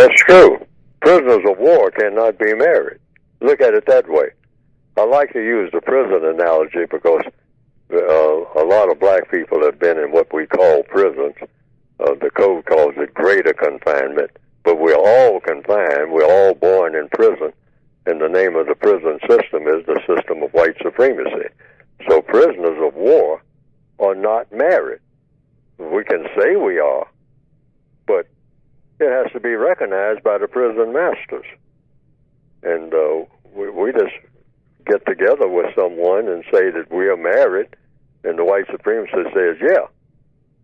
That's true. Prisoners of war cannot be married. Look at it that way. I like to use the prison analogy because a lot of black people have been in what we call prisons. The code calls it greater confinement, but we're all confined. We're all born in prison, and the name of the prison system is the system of white supremacy. So prisoners of war are not married. We can say we are, but it has to be recognized by the prison masters. And we just get together with someone and say that we are married, and the white supremacist says, yeah,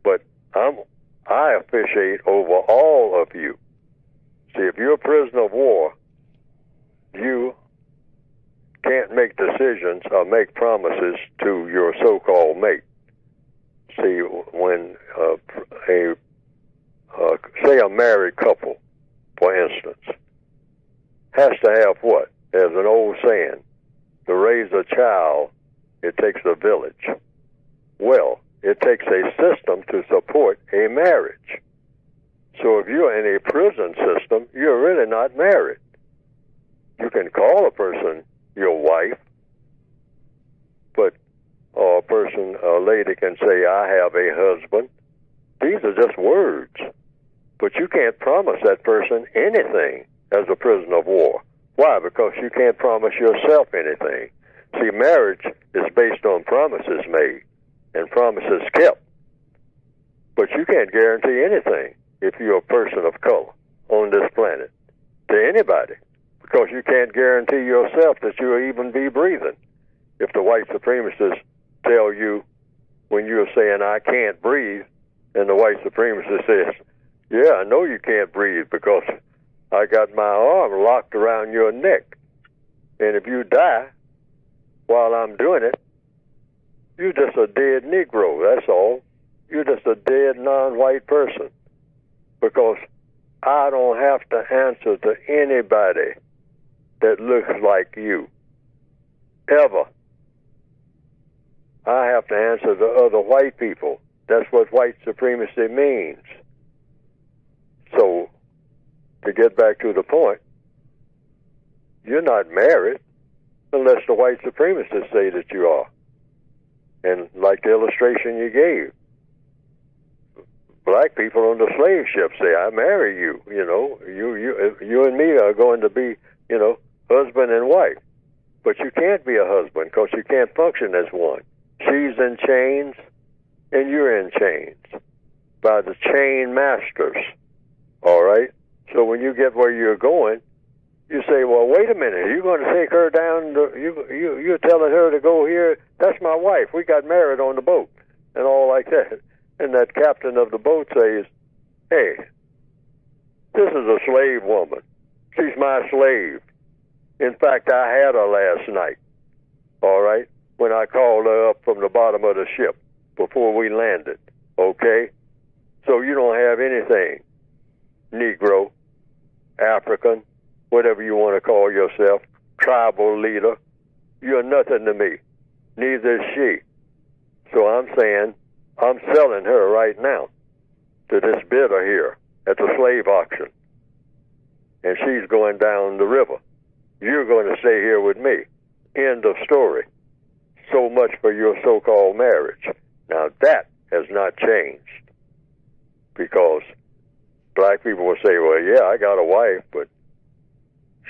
but I officiate over all of you. See, if you're a prisoner of war, you can't make decisions or make promises to your so-called mate. See, when say a married couple, for instance, has to have what? There's an old saying, to raise a child, it takes a village. Well, it takes a system to support a marriage. So if you're in a prison system, you're really not married. You can call a person your wife, but a lady can say, I have a husband. These are just words. But you can't promise that person anything as a prisoner of war. Why? Because you can't promise yourself anything. See, marriage is based on promises made and promises kept. But you can't guarantee anything if you're a person of color on this planet to anybody, because you can't guarantee yourself that you'll even be breathing. If the white supremacists tell you when you're saying, I can't breathe, and the white supremacist says, yeah, I know you can't breathe because I got my arm locked around your neck. And if you die while I'm doing it, you're just a dead Negro, that's all. You're just a dead non-white person. Because I don't have to answer to anybody that looks like you. Ever. I have to answer to other white people. That's what white supremacy means. So, to get back to the point, you're not married unless the white supremacists say that you are. And like the illustration you gave, black people on the slave ship say, I marry you. You know, you and me are going to be, husband and wife. But you can't be a husband because you can't function as one. She's in chains and you're in chains by the chain masters. All right? So when you get where you're going, you say, well, wait a minute, you're going to take her down, you're telling her to go here? That's my wife. We got married on the boat and all like that. And that captain of the boat says, hey, this is a slave woman. She's my slave. In fact, I had her last night, all right, when I called her up from the bottom of the ship before we landed, okay? So you don't have anything, Negro, African, whatever you want to call yourself, tribal leader. You're nothing to me. Neither is she. So I'm saying I'm selling her right now to this bidder here at the slave auction. And she's going down the river. You're going to stay here with me. End of story. So much for your so-called marriage. Now that has not changed, because black people will say, well, yeah, I got a wife, but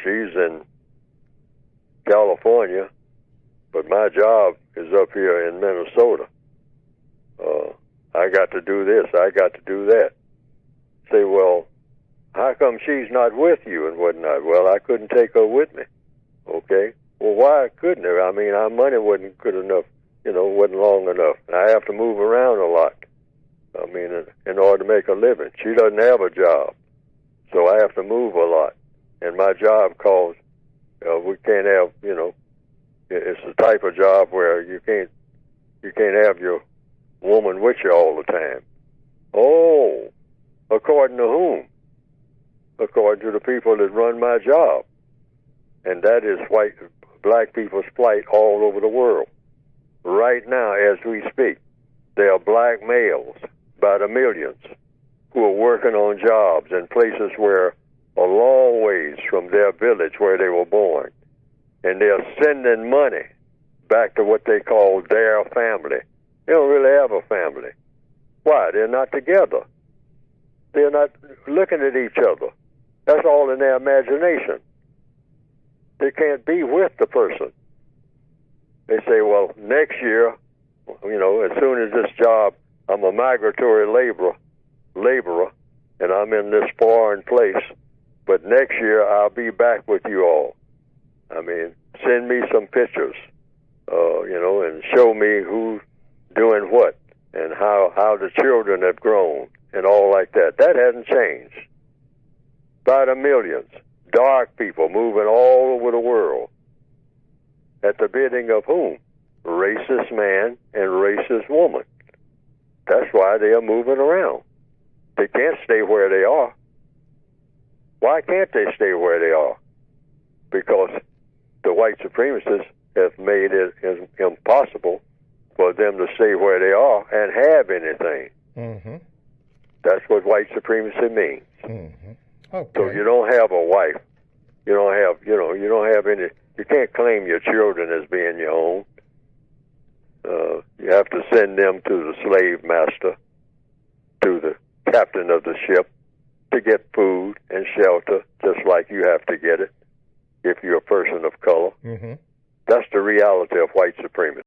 she's in California, but my job is up here in Minnesota. I got to do this, I got to do that. Say, well, how come she's not with you and whatnot? Well, I couldn't take her with me. Okay. Well, why couldn't I? I mean, our money wasn't good enough, wasn't long enough. I have to move around a lot. I mean, in order to make a living. She doesn't have a job, so I have to move a lot. And my job calls, we can't have, it's the type of job where you can't have your woman with you all the time. Oh, according to whom? According to the people that run my job. And that is black people's plight all over the world. Right now, as we speak, there are black males by the millions who are working on jobs in places where a long ways from their village where they were born, and they're sending money back to what they call their family. They don't really have a family. Why? They're not together. They're not looking at each other. That's all in their imagination. They can't be with the person. They say, well, next year, as soon as this job, I'm a migratory laborer, and I'm in this foreign place, but next year I'll be back with you all. I mean, send me some pictures, and show me who's doing what and how the children have grown and all like that. That hasn't changed. By the millions, dark people moving all over the world at the bidding of whom? Racist man and racist woman. That's why they are moving around. They can't stay where they are. Why can't they stay where they are? Because the white supremacists have made it impossible for them to stay where they are and have anything. Mm-hmm. That's what white supremacy means. Mm-hmm. Okay. So you don't have a wife. You don't have any. You can't claim your children as being your own. You have to send them to the slave master, to the captain of the ship, to get food and shelter, just like you have to get it if you're a person of color. Mm-hmm. That's the reality of white supremacy.